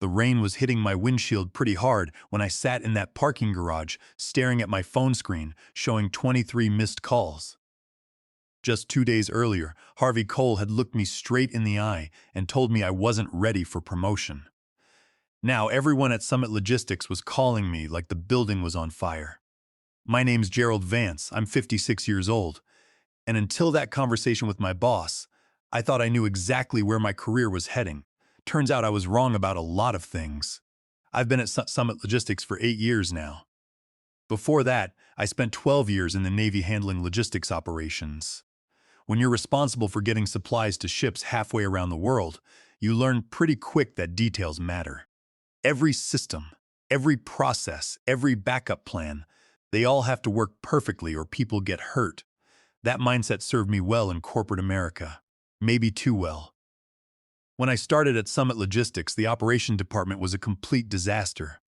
The rain was hitting my windshield pretty hard when I sat in that parking garage, staring at my phone screen, showing 23 missed calls. Just 2 days earlier, Harvey Cole had looked me straight in the eye and told me I wasn't ready for promotion. Now everyone at Summit Logistics was calling me like the building was on fire. My name's Gerald Vance, I'm 56 years old, and until that conversation with my boss, I thought I knew exactly where my career was heading. Turns out I was wrong about a lot of things. I've been at Summit Logistics for 8 years now. Before that, I spent 12 years in the Navy handling logistics operations. When you're responsible for getting supplies to ships halfway around the world, you learn pretty quick that details matter. Every system, every process, every backup plan, they all have to work perfectly or people get hurt. That mindset served me well in corporate America. Maybe too well. When I started at Summit Logistics, the operation department was a complete disaster.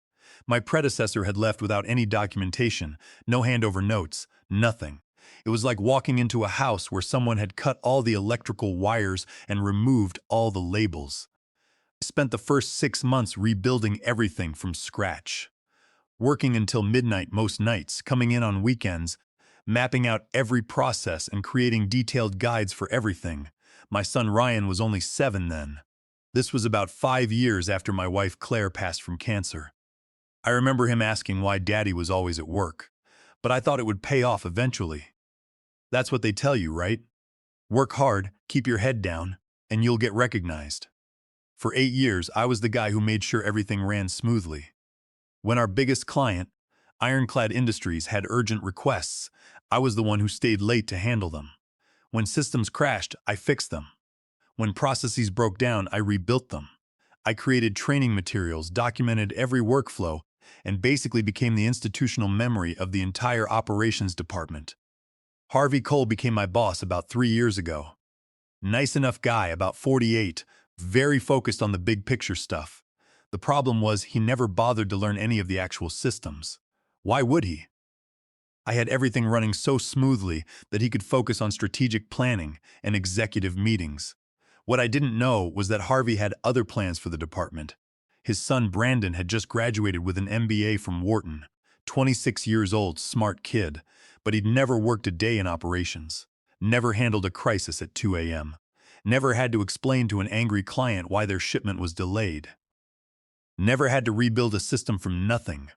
My predecessor had left without any documentation, no handover notes, nothing. It was like walking into a house where someone had cut all the electrical wires and removed all the labels. I spent the first 6 months rebuilding everything from scratch. Working until midnight most nights, coming in on weekends, mapping out every process and creating detailed guides for everything. My son Ryan was only 7 then. This was about 5 years after my wife Claire passed from cancer. I remember him asking why Daddy was always at work, but I thought it would pay off eventually. That's what they tell you, right? Work hard, keep your head down, and you'll get recognized. For 8 years, I was the guy who made sure everything ran smoothly. When our biggest client, Ironclad Industries, had urgent requests, I was the one who stayed late to handle them. When systems crashed, I fixed them. When processes broke down, I rebuilt them. I created training materials, documented every workflow, and basically became the institutional memory of the entire operations department. Harvey Cole became my boss about 3 years ago. Nice enough guy, about 48, very focused on the big picture stuff. The problem was he never bothered to learn any of the actual systems. Why would he? I had everything running so smoothly that he could focus on strategic planning and executive meetings. What I didn't know was that Harvey had other plans for the department. His son Brandon had just graduated with an MBA from Wharton, 26 years old, smart kid, but he'd never worked a day in operations, never handled a crisis at 2 a.m., never had to explain to an angry client why their shipment was delayed, never had to rebuild a system from nothing.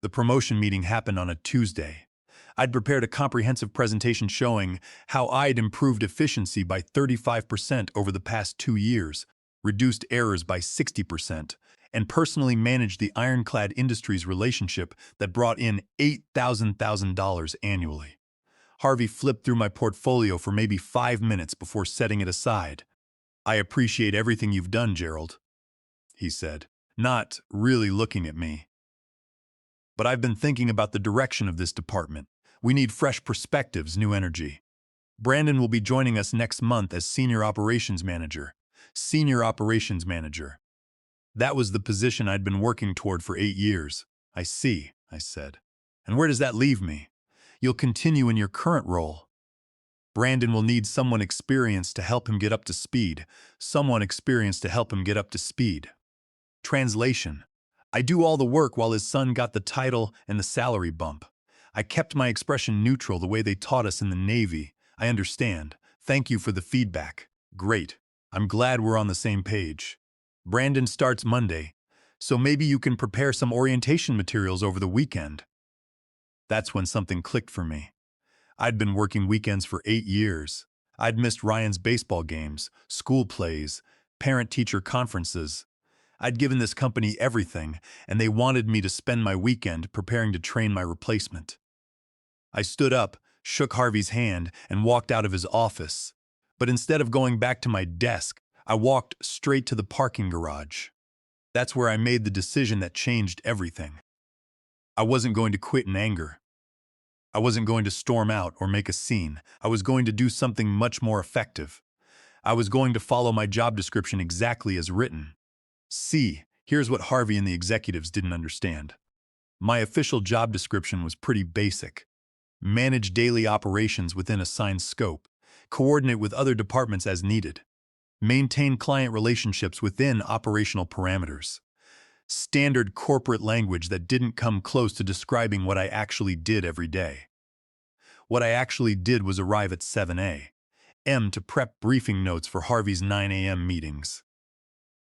The promotion meeting happened on a Tuesday. I'd prepared a comprehensive presentation showing how I'd improved efficiency by 35% over the past 2 years, reduced errors by 60%, and personally managed the Ironclad Industries relationship that brought in $8,000 annually. Harvey flipped through my portfolio for maybe 5 minutes before setting it aside. "I appreciate everything you've done, Gerald," he said, not really looking at me. "But I've been thinking about the direction of this department. We need fresh perspectives, new energy. Brandon will be joining us next month as Senior Operations Manager. Senior Operations Manager." That was the position I'd been working toward for 8 years. "I see," I said. "And where does that leave me?" "You'll continue in your current role. Brandon will need someone experienced to help him get up to speed. Someone experienced to help him get up to speed." Translation: I do all the work while his son got the title and the salary bump. I kept my expression neutral the way they taught us in the Navy. "I understand. Thank you for the feedback." "Great. I'm glad we're on the same page. Brandon starts Monday, so maybe you can prepare some orientation materials over the weekend." That's when something clicked for me. I'd been working weekends for 8 years. I'd missed Ryan's baseball games, school plays, parent-teacher conferences. I'd given this company everything, and they wanted me to spend my weekend preparing to train my replacement. I stood up, shook Harvey's hand, and walked out of his office. But instead of going back to my desk, I walked straight to the parking garage. That's where I made the decision that changed everything. I wasn't going to quit in anger. I wasn't going to storm out or make a scene. I was going to do something much more effective. I was going to follow my job description exactly as written. See, here's what Harvey and the executives didn't understand. My official job description was pretty basic. Manage daily operations within assigned scope. Coordinate with other departments as needed. Maintain client relationships within operational parameters. Standard corporate language that didn't come close to describing what I actually did every day. What I actually did was arrive at 7 a.m. to prep briefing notes for Harvey's 9 a.m. meetings.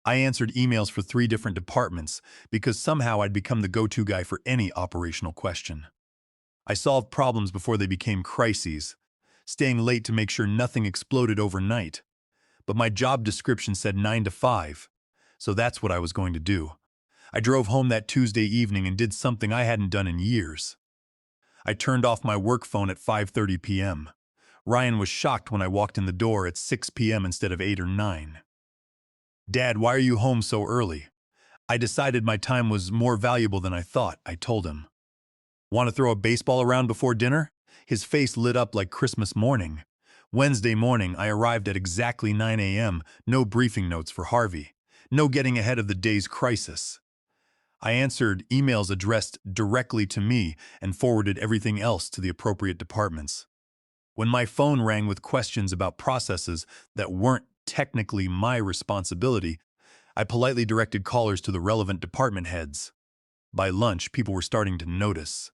I answered emails for 3 different departments because somehow I'd become the go-to guy for any operational question. I solved problems before they became crises, staying late to make sure nothing exploded overnight. But my job description said 9 to 5, so that's what I was going to do. I drove home that Tuesday evening and did something I hadn't done in years. I turned off my work phone at 5:30 p.m. Ryan was shocked when I walked in the door at 6 p.m. instead of 8 or 9. "Dad, why are you home so early?" "I decided my time was more valuable than I thought," I told him. "Want to throw a baseball around before dinner?" His face lit up like Christmas morning. Wednesday morning, I arrived at exactly 9 a.m., no briefing notes for Harvey, no getting ahead of the day's crisis. I answered emails addressed directly to me and forwarded everything else to the appropriate departments. When my phone rang with questions about processes that weren't technically my responsibility, I politely directed callers to the relevant department heads. By lunch, people were starting to notice.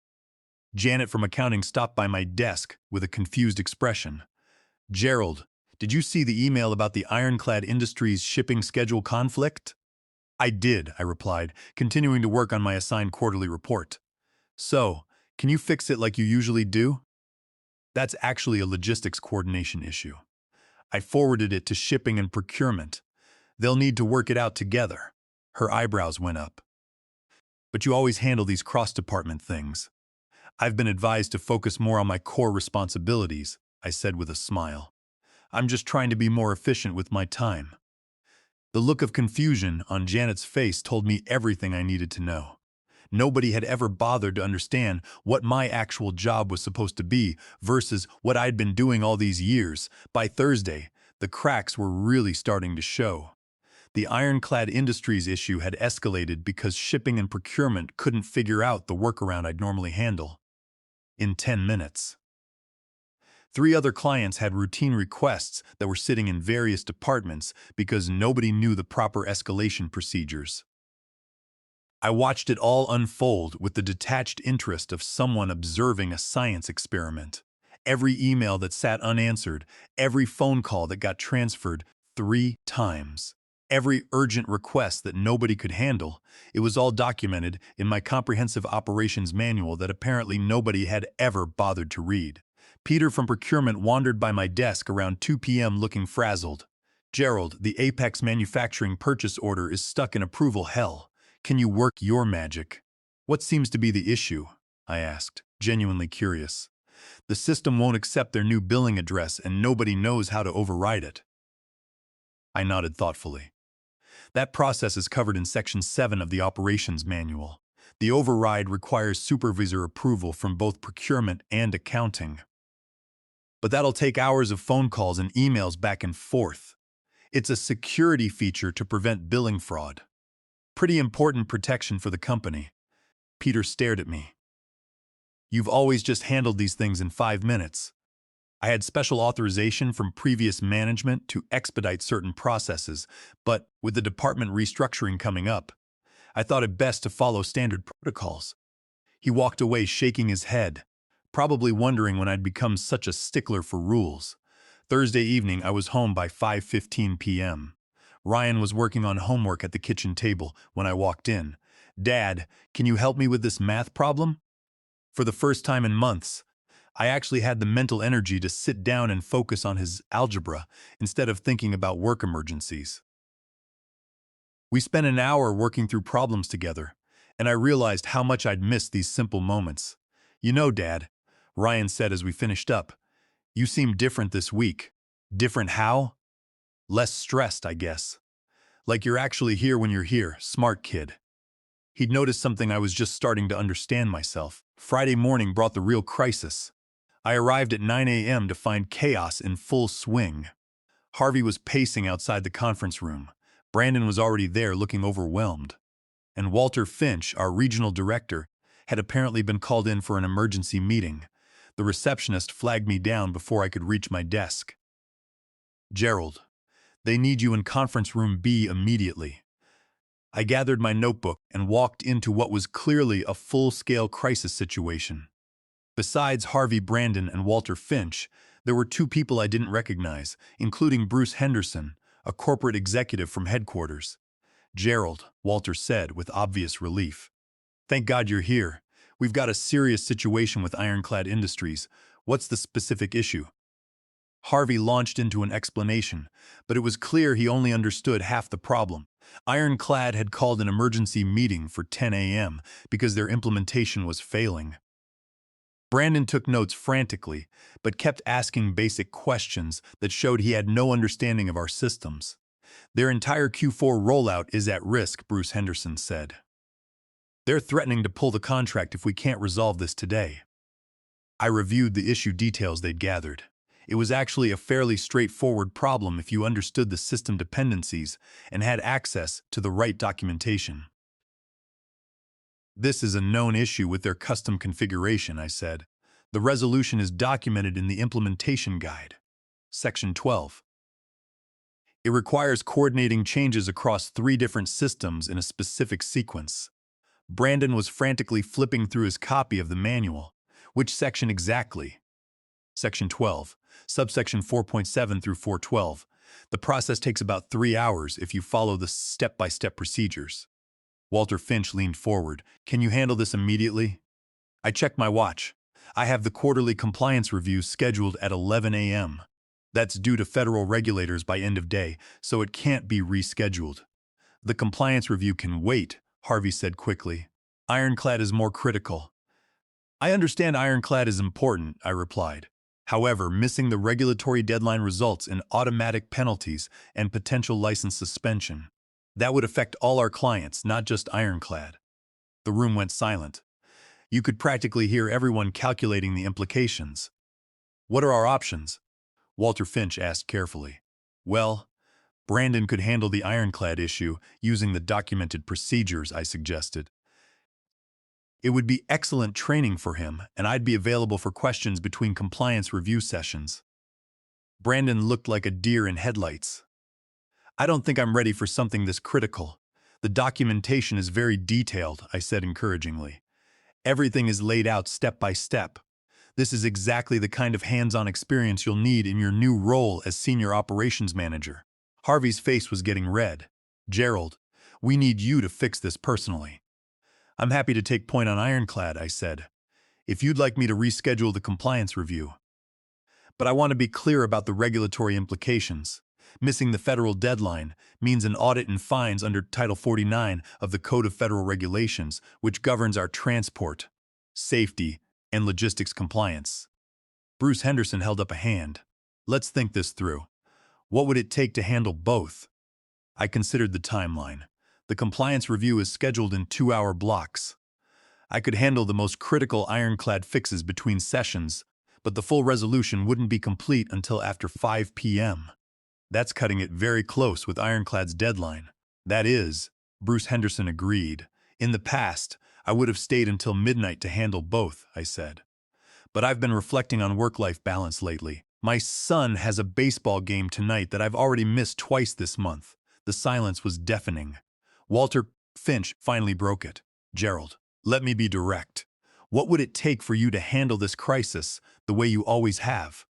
Janet from accounting stopped by my desk with a confused expression. "Gerald, did you see the email about the Ironclad Industries shipping schedule conflict?" "I did," I replied, continuing to work on my assigned quarterly report. "So, can you fix it like you usually do?" "That's actually a logistics coordination issue. I forwarded it to shipping and procurement. They'll need to work it out together." Her eyebrows went up. "But you always handle these cross-department things." "I've been advised to focus more on my core responsibilities," I said with a smile. "I'm just trying to be more efficient with my time." The look of confusion on Janet's face told me everything I needed to know. Nobody had ever bothered to understand what my actual job was supposed to be versus what I'd been doing all these years. By Thursday, the cracks were really starting to show. The Ironclad Industries issue had escalated because shipping and procurement couldn't figure out the workaround I'd normally handle. In 10 minutes. 3 other clients had routine requests that were sitting in various departments because nobody knew the proper escalation procedures. I watched it all unfold with the detached interest of someone observing a science experiment. Every email that sat unanswered, every phone call that got transferred 3 times, every urgent request that nobody could handle, it was all documented in my comprehensive operations manual that apparently nobody had ever bothered to read. Peter from procurement wandered by my desk around 2 p.m. looking frazzled. "Gerald, the Apex manufacturing purchase order is stuck in approval hell. Can you work your magic?" "What seems to be the issue?" I asked, genuinely curious. "The system won't accept their new billing address and nobody knows how to override it." I nodded thoughtfully. "That process is covered in Section 7 of the Operations Manual. The override requires supervisor approval from both procurement and accounting. But that'll take hours of phone calls and emails back and forth. It's a security feature to prevent billing fraud. Pretty important protection for the company." Peter stared at me. "You've always just handled these things in 5 minutes. I had special authorization from previous management to expedite certain processes, but with the department restructuring coming up, I thought it best to follow standard protocols." He walked away shaking his head, probably wondering when I'd become such a stickler for rules. Thursday evening, I was home by 5:15 p.m. Ryan was working on homework at the kitchen table when I walked in. "Dad, can you help me with this math problem?" For the first time in months, I actually had the mental energy to sit down and focus on his algebra instead of thinking about work emergencies. We spent an hour working through problems together, and I realized how much I'd missed these simple moments. "You know, Dad," Ryan said as we finished up, "you seem different this week." "Different how?" "Less stressed, I guess. Like you're actually here when you're here, smart kid." He'd noticed something I was just starting to understand myself. Friday morning brought the real crisis. I arrived at 9 a.m. to find chaos in full swing. Harvey was pacing outside the conference room. Brandon was already there looking overwhelmed. And Walter Finch, our regional director, had apparently been called in for an emergency meeting. The receptionist flagged me down before I could reach my desk. "Gerald, they need you in conference room B immediately." I gathered my notebook and walked into what was clearly a full-scale crisis situation. Besides Harvey Brandon and Walter Finch, there were two people I didn't recognize, including Bruce Henderson, a corporate executive from headquarters. "Gerald," Walter said with obvious relief. "Thank God you're here. We've got a serious situation with Ironclad Industries. What's the specific issue?" Harvey launched into an explanation, but it was clear he only understood half the problem. Ironclad had called an emergency meeting for 10 a.m. because their implementation was failing. Brandon took notes frantically, but kept asking basic questions that showed he had no understanding of our systems. "Their entire Q4 rollout is at risk," Bruce Henderson said. "They're threatening to pull the contract if we can't resolve this today." I reviewed the issue details they'd gathered. It was actually a fairly straightforward problem if you understood the system dependencies and had access to the right documentation. "This is a known issue with their custom configuration," I said. "The resolution is documented in the implementation guide. Section 12. It requires coordinating changes across 3 different systems in a specific sequence." Brandon was frantically flipping through his copy of the manual. "Which section exactly?" "Section 12, subsection 4.7 through 412. The process takes about 3 hours if you follow the step-by-step procedures." Walter Finch leaned forward. "Can you handle this immediately?" I checked my watch. "I have the quarterly compliance review scheduled at 11 a.m. That's due to federal regulators by end of day, so it can't be rescheduled." "The compliance review can wait," Harvey said quickly. "Ironclad is more critical." "I understand Ironclad is important," I replied. "However, missing the regulatory deadline results in automatic penalties and potential license suspension. That would affect all our clients, not just Ironclad." The room went silent. You could practically hear everyone calculating the implications. "What are our options?" Walter Finch asked carefully. "Well, Brandon could handle the Ironclad issue using the documented procedures," I suggested. "It would be excellent training for him, and I'd be available for questions between compliance review sessions." Brandon looked like a deer in headlights. "I don't think I'm ready for something this critical. The documentation is very detailed," I said encouragingly. "Everything is laid out step by step. This is exactly the kind of hands-on experience you'll need in your new role as Senior Operations Manager." Harvey's face was getting red. "Gerald, we need you to fix this personally." "I'm happy to take point on Ironclad," I said, "if you'd like me to reschedule the compliance review. But I want to be clear about the regulatory implications. Missing the federal deadline means an audit and fines under Title 49 of the Code of Federal Regulations, which governs our transport, safety, and logistics compliance." Bruce Henderson held up a hand. "Let's think this through. What would it take to handle both?" I considered the timeline. The compliance review is scheduled in 2-hour blocks. I could handle the most critical Ironclad fixes between sessions, but the full resolution wouldn't be complete until after 5 p.m. That's cutting it very close with Ironclad's deadline. "That is," Bruce Henderson agreed. "In the past, I would have stayed until midnight to handle both," I said. "But I've been reflecting on work-life balance lately. My son has a baseball game tonight that I've already missed twice this month." The silence was deafening. Walter Finch finally broke it. "Gerald, let me be direct. What would it take for you to handle this crisis the way you always have?"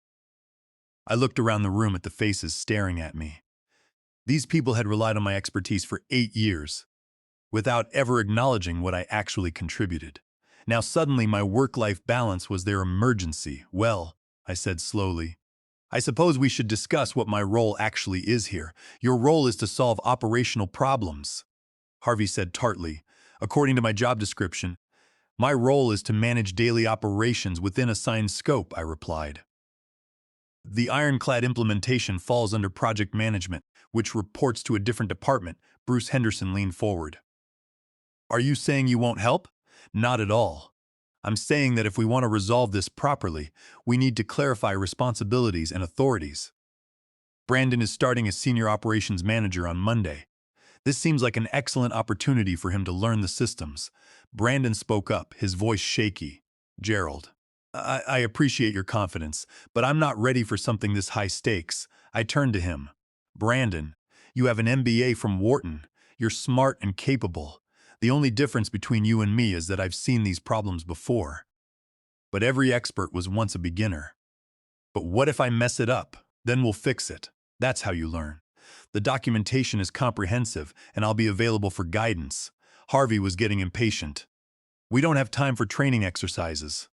I looked around the room at the faces staring at me. These people had relied on my expertise for 8 years, without ever acknowledging what I actually contributed. Now suddenly my work-life balance was their emergency. "Well," I said slowly, "I suppose we should discuss what my role actually is here. Your role is to solve operational problems," Harvey said tartly. "According to my job description, my role is to manage daily operations within assigned scope," I replied. "The Ironclad implementation falls under project management, which reports to a different department." Bruce Henderson leaned forward. "Are you saying you won't help?" "Not at all. I'm saying that if we want to resolve this properly, we need to clarify responsibilities and authorities. Brandon is starting as Senior Operations Manager on Monday. This seems like an excellent opportunity for him to learn the systems." Brandon spoke up, his voice shaky. "Gerald, I appreciate your confidence, but I'm not ready for something this high stakes." I turned to him. "Brandon, you have an MBA from Wharton. You're smart and capable. The only difference between you and me is that I've seen these problems before. But every expert was once a beginner. But what if I mess it up? Then we'll fix it. That's how you learn. The documentation is comprehensive, and I'll be available for guidance. Harvey was getting impatient. We don't have time for training exercises.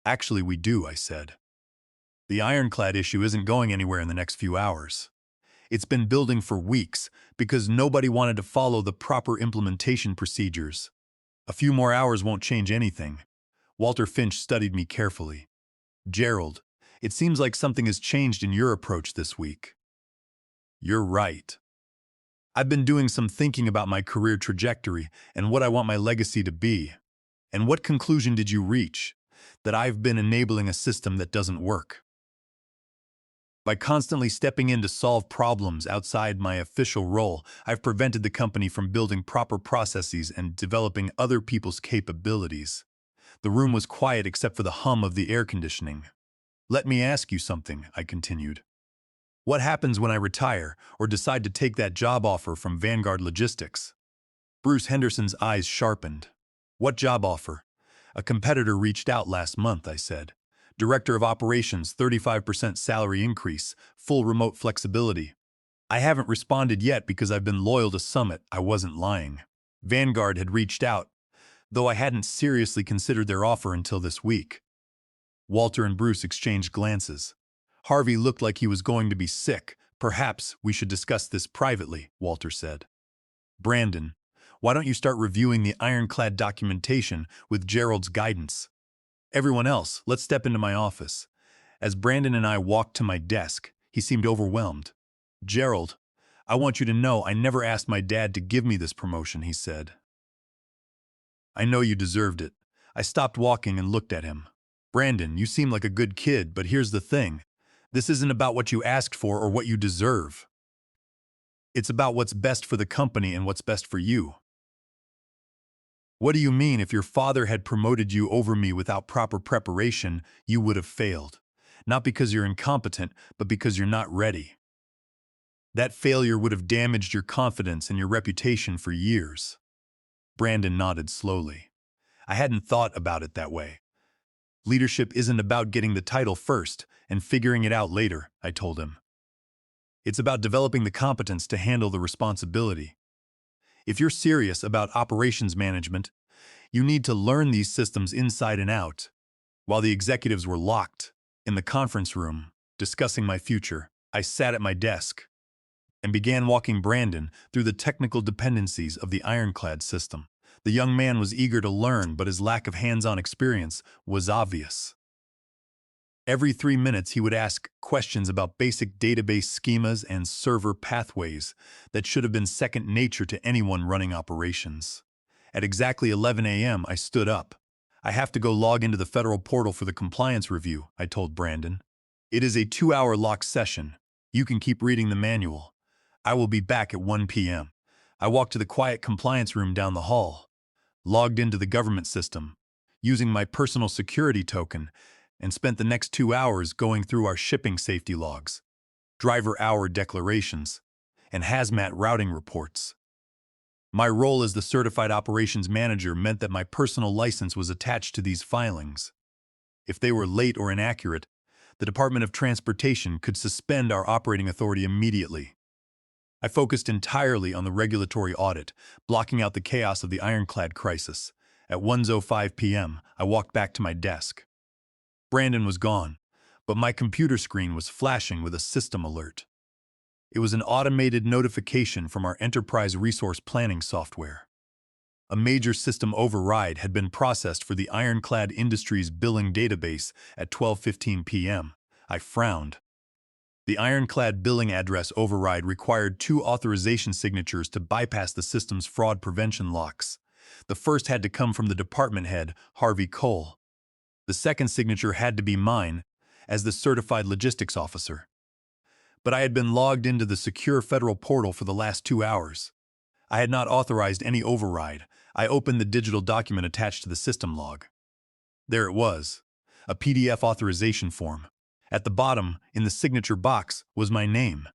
Actually, we do, I said. The Ironclad issue isn't going anywhere in the next few hours. It's been building for weeks because nobody wanted to follow the proper implementation procedures. A few more hours won't change anything. Walter Finch studied me carefully. Gerald, it seems like something has changed in your approach this week. You're right. I've been doing some thinking about my career trajectory and what I want my legacy to be. And what conclusion did you reach? That I've been enabling a system that doesn't work. By constantly stepping in to solve problems outside my official role, I've prevented the company from building proper processes and developing other people's capabilities. The room was quiet except for the hum of the air conditioning. Let me ask you something, I continued. What happens when I retire or decide to take that job offer from Vanguard Logistics? Bruce Henderson's eyes sharpened. What job offer? A competitor reached out last month, I said. Director of Operations, 35% salary increase, full remote flexibility. I haven't responded yet because I've been loyal to Summit. I wasn't lying. Vanguard had reached out, though I hadn't seriously considered their offer until this week. Walter and Bruce exchanged glances. Harvey looked like he was going to be sick. Perhaps we should discuss this privately, Walter said. Brandon, why don't you start reviewing the Ironclad documentation with Gerald's guidance? Everyone else, let's step into my office. As Brandon and I walked to my desk, he seemed overwhelmed. Gerald, I want you to know I never asked my dad to give me this promotion, he said. I know you deserved it. I stopped walking and looked at him. Brandon, you seem like a good kid, but here's the thing. This isn't about what you asked for or what you deserve. It's about what's best for the company and what's best for you. What do you mean if your father had promoted you over me without proper preparation, you would have failed? Not because you're incompetent, but because you're not ready. That failure would have damaged your confidence and your reputation for years. Brandon nodded slowly. I hadn't thought about it that way. Leadership isn't about getting the title first and figuring it out later, I told him. It's about developing the competence to handle the responsibility. If you're serious about operations management, you need to learn these systems inside and out. While the executives were locked in the conference room, discussing my future, I sat at my desk and began walking Brandon through the technical dependencies of the Ironclad system. The young man was eager to learn, but his lack of hands-on experience was obvious. Every 3 minutes, he would ask questions about basic database schemas and server pathways that should have been second nature to anyone running operations. At exactly 11 a.m., I stood up. I have to go log into the federal portal for the compliance review, I told Brandon. It is a 2-hour locked session. You can keep reading the manual. I will be back at 1 p.m. I walked to the quiet compliance room down the hall, logged into the government system, using my personal security token, and spent the next 2 hours going through our shipping safety logs, driver hour declarations, and hazmat routing reports. My role as the certified operations manager meant that my personal license was attached to these filings. If they were late or inaccurate, the Department of Transportation could suspend our operating authority immediately. I focused entirely on the regulatory audit, blocking out the chaos of the Ironclad crisis. At 1:05 p.m., I walked back to my desk. Brandon was gone, but my computer screen was flashing with a system alert. It was an automated notification from our enterprise resource planning software. A major system override had been processed for the Ironclad Industries billing database at 12:15 p.m. I frowned. The Ironclad billing address override required 2 authorization signatures to bypass the system's fraud prevention locks. The first had to come from the department head, Harvey Cole. The second signature had to be mine, as the certified logistics officer. But I had been logged into the secure federal portal for the last 2 hours. I had not authorized any override. I opened the digital document attached to the system log. There it was, a PDF authorization form. At the bottom, in the signature box, was my name.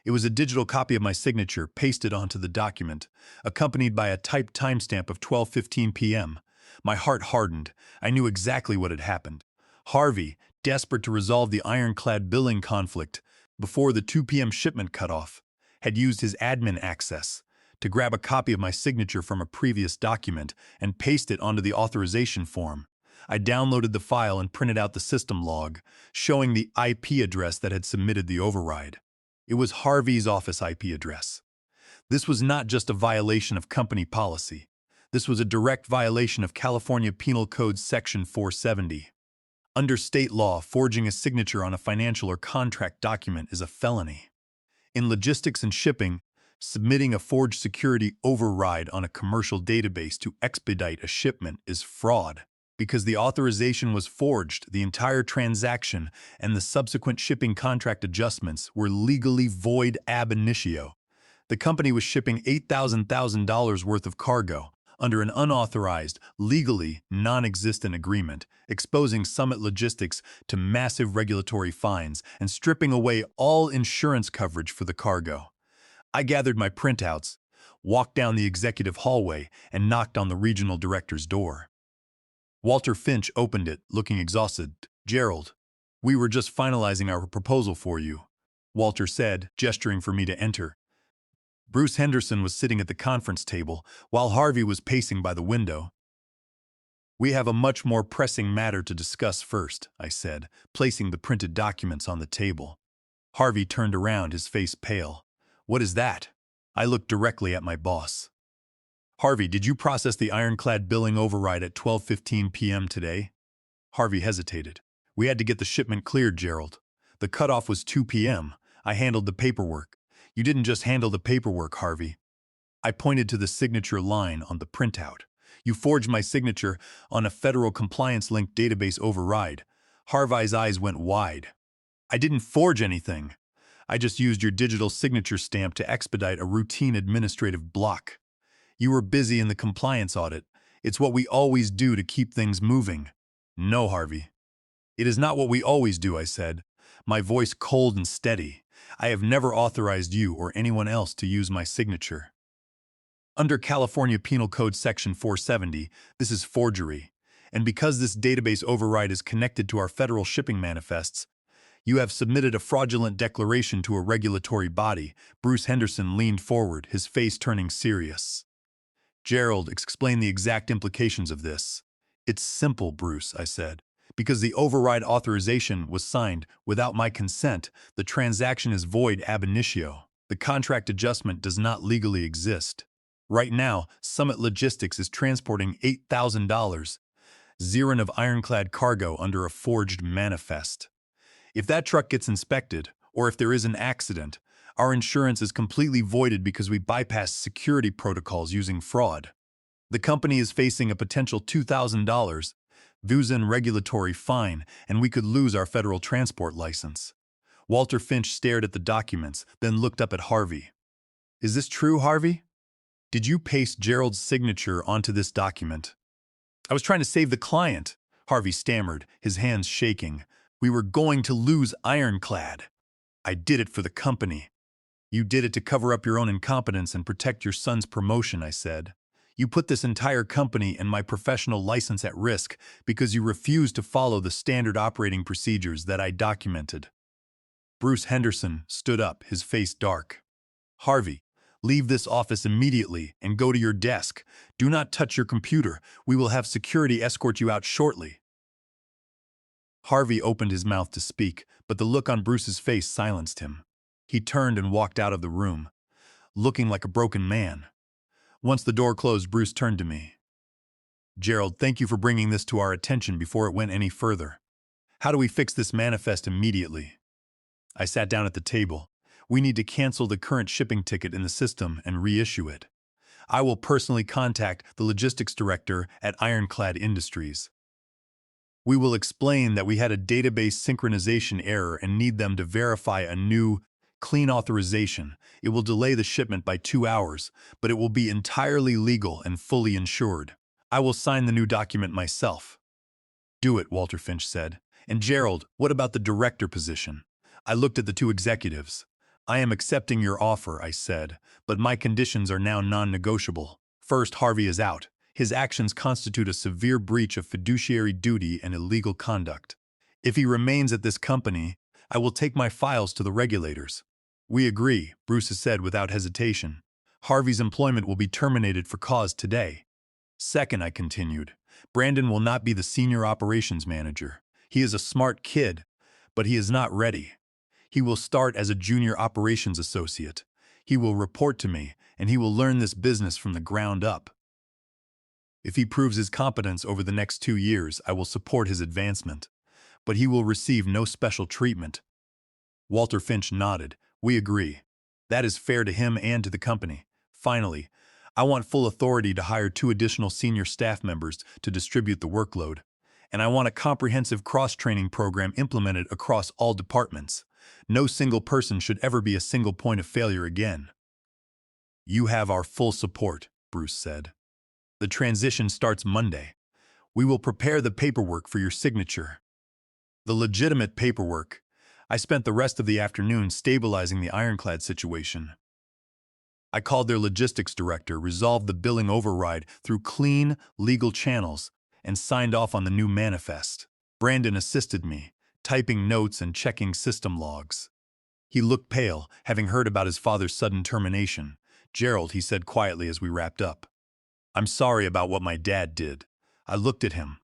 It was a digital copy of my signature pasted onto the document, accompanied by a typed timestamp of 12:15 p.m. My heart hardened. I knew exactly what had happened. Harvey, desperate to resolve the Ironclad billing conflict before the 2 p.m. shipment cutoff, had used his admin access to grab a copy of my signature from a previous document and paste it onto the authorization form. I downloaded the file and printed out the system log, showing the IP address that had submitted the override. It was Harvey's office IP address. This was not just a violation of company policy. This was a direct violation of California Penal Code Section 470. Under state law, forging a signature on a financial or contract document is a felony. In logistics and shipping, submitting a forged security override on a commercial database to expedite a shipment is fraud. Because the authorization was forged, the entire transaction and the subsequent shipping contract adjustments were legally void ab initio. The company was shipping $8,000 worth of cargo under an unauthorized, legally non-existent agreement, exposing Summit Logistics to massive regulatory fines and stripping away all insurance coverage for the cargo. I gathered my printouts, walked down the executive hallway, and knocked on the regional director's door. Walter Finch opened it, looking exhausted. "Gerald, we were just finalizing our proposal for you," Walter said, gesturing for me to enter. Bruce Henderson was sitting at the conference table, while Harvey was pacing by the window. "We have a much more pressing matter to discuss first," I said, placing the printed documents on the table. Harvey turned around, his face pale. "What is that?" I looked directly at my boss. "Harvey, did you process the Ironclad billing override at 12:15 p.m. today?" Harvey hesitated. "We had to get the shipment cleared, Gerald. The cutoff was 2 p.m. I handled the paperwork." "You didn't just handle the paperwork, Harvey." I pointed to the signature line on the printout. "You forged my signature on a federal compliance-linked database override." Harvey's eyes went wide. "I didn't forge anything. I just used your digital signature stamp to expedite a routine administrative block. You were busy in the compliance audit. It's what we always do to keep things moving." "No, Harvey. It is not what we always do," I said, my voice cold and steady. "I have never authorized you or anyone else to use my signature. Under California Penal Code Section 470, this is forgery. And because this database override is connected to our federal shipping manifests, you have submitted a fraudulent declaration to a regulatory body." Bruce Henderson leaned forward, his face turning serious. "Gerald, explain the exact implications of this." "It's simple, Bruce," I said. "Because the override authorization was signed without my consent, the transaction is void ab initio. The contract adjustment does not legally exist. Right now, Summit Logistics is transporting $8,000 of Ironclad cargo under a forged manifest. If that truck gets inspected, or if there is an accident, our insurance is completely voided because we bypassed security protocols using fraud. The company is facing a potential $2,000 VUSAN regulatory fine, and we could lose our federal transport license." Walter Finch stared at the documents, then looked up at Harvey. "Is this true, Harvey? Did you paste Gerald's signature onto this document?" "I was trying to save the client," Harvey stammered, his hands shaking. "We were going to lose Ironclad. I did it for the company." "You did it to cover up your own incompetence and protect your son's promotion," I said. "You put this entire company and my professional license at risk because you refused to follow the standard operating procedures that I documented." Bruce Henderson stood up, his face dark. "Harvey, leave this office immediately and go to your desk. Do not touch your computer. We will have security escort you out shortly." Harvey opened his mouth to speak, but the look on Bruce's face silenced him. He turned and walked out of the room, looking like a broken man. Once the door closed, Bruce turned to me. "Gerald, thank you for bringing this to our attention before it went any further. How do we fix this manifest immediately?" I sat down at the table. "We need to cancel the current shipping ticket in the system and reissue it. I will personally contact the logistics director at Ironclad Industries. We will explain that we had a database synchronization error and need them to verify a new, clean authorization. It will delay the shipment by 2 hours, but it will be entirely legal and fully insured. I will sign the new document myself." "Do it," Walter Finch said. "And Gerald, what about the director position?" I looked at the two executives. I am accepting your offer, I said, but my conditions are now non-negotiable. First, Harvey is out. His actions constitute a severe breach of fiduciary duty and illegal conduct. If he remains at this company, I will take my files to the regulators. We agree, Bruce said without hesitation. Harvey's employment will be terminated for cause today. Second, I continued, Brandon will not be the senior operations manager. He is a smart kid, but he is not ready. He will start as a junior operations associate. He will report to me, and he will learn this business from the ground up. If he proves his competence over the next 2 years, I will support his advancement. But he will receive no special treatment. Walter Finch nodded. We agree. That is fair to him and to the company. Finally, I want full authority to hire 2 additional senior staff members to distribute the workload. And I want a comprehensive cross-training program implemented across all departments. No single person should ever be a single point of failure again. You have our full support, Bruce said. The transition starts Monday. We will prepare the paperwork for your signature. The legitimate paperwork. I spent the rest of the afternoon stabilizing the Ironclad situation. I called their logistics director, resolved the billing override through clean, legal channels, and signed off on the new manifest. Brandon assisted me, typing notes and checking system logs. He looked pale, having heard about his father's sudden termination. Gerald, he said quietly as we wrapped up. I'm sorry about what my dad did. I looked at him.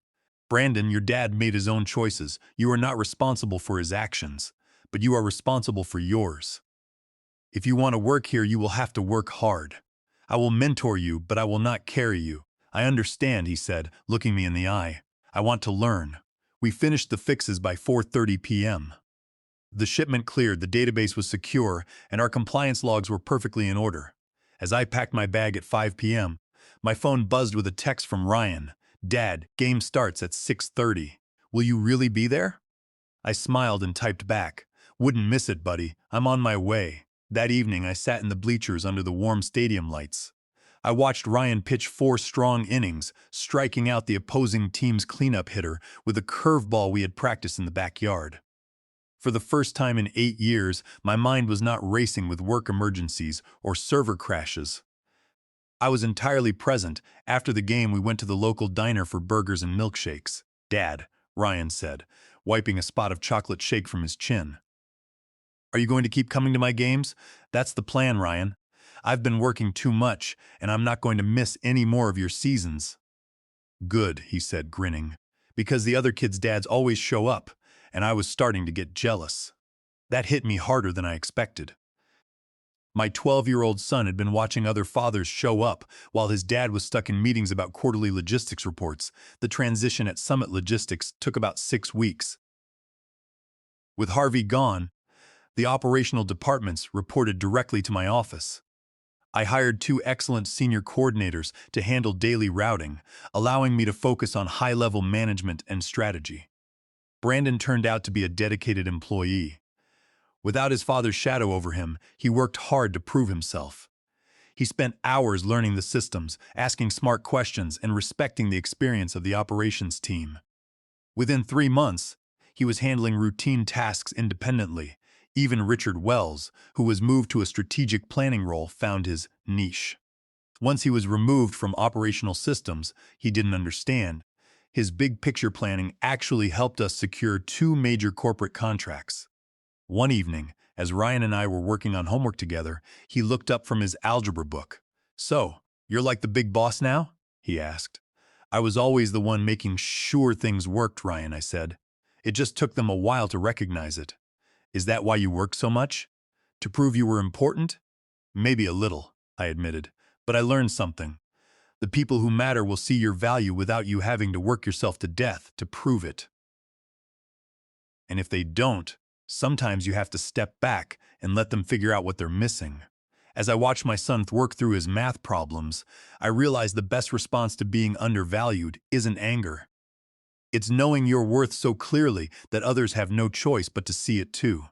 Brandon, your dad made his own choices. You are not responsible for his actions, but you are responsible for yours. If you want to work here, you will have to work hard. I will mentor you, but I will not carry you. I understand, he said, looking me in the eye. I want to learn. We finished the fixes by 4:30 p.m. The shipment cleared, the database was secure, and our compliance logs were perfectly in order. As I packed my bag at 5 p.m., my phone buzzed with a text from Ryan. Dad, game starts at 6:30. Will you really be there? I smiled and typed back. Wouldn't miss it, buddy. I'm on my way. That evening, I sat in the bleachers under the warm stadium lights. I watched Ryan pitch 4 strong innings, striking out the opposing team's cleanup hitter with a curveball we had practiced in the backyard. For the first time in 8 years, my mind was not racing with work emergencies or server crashes. I was entirely present. After the game, we went to the local diner for burgers and milkshakes. Dad, Ryan said, wiping a spot of chocolate shake from his chin. Are you going to keep coming to my games? That's the plan, Ryan. I've been working too much, and I'm not going to miss any more of your seasons. Good, he said, grinning, because the other kids' dads always show up, and I was starting to get jealous. That hit me harder than I expected. My 12-year-old son had been watching other fathers show up while his dad was stuck in meetings about quarterly logistics reports. The transition at Summit Logistics took about 6 weeks. With Harvey gone, the operational departments reported directly to my office. I hired 2 excellent senior coordinators to handle daily routing, allowing me to focus on high-level management and strategy. Brandon turned out to be a dedicated employee. Without his father's shadow over him, he worked hard to prove himself. He spent hours learning the systems, asking smart questions, and respecting the experience of the operations team. Within 3 months, he was handling routine tasks independently. Even Richard Wells, who was moved to a strategic planning role, found his niche. Once he was removed from operational systems he didn't understand, his big-picture planning actually helped us secure 2 major corporate contracts. One evening, as Ryan and I were working on homework together, he looked up from his algebra book. So, you're like the big boss now? He asked. I was always the one making sure things worked, Ryan, I said. It just took them a while to recognize it. Is that why you worked so much? To prove you were important? Maybe a little, I admitted, but I learned something. The people who matter will see your value without you having to work yourself to death to prove it. And if they don't, sometimes you have to step back and let them figure out what they're missing. As I watched my son work through his math problems, I realized the best response to being undervalued isn't anger. It's knowing your worth so clearly that others have no choice but to see it too.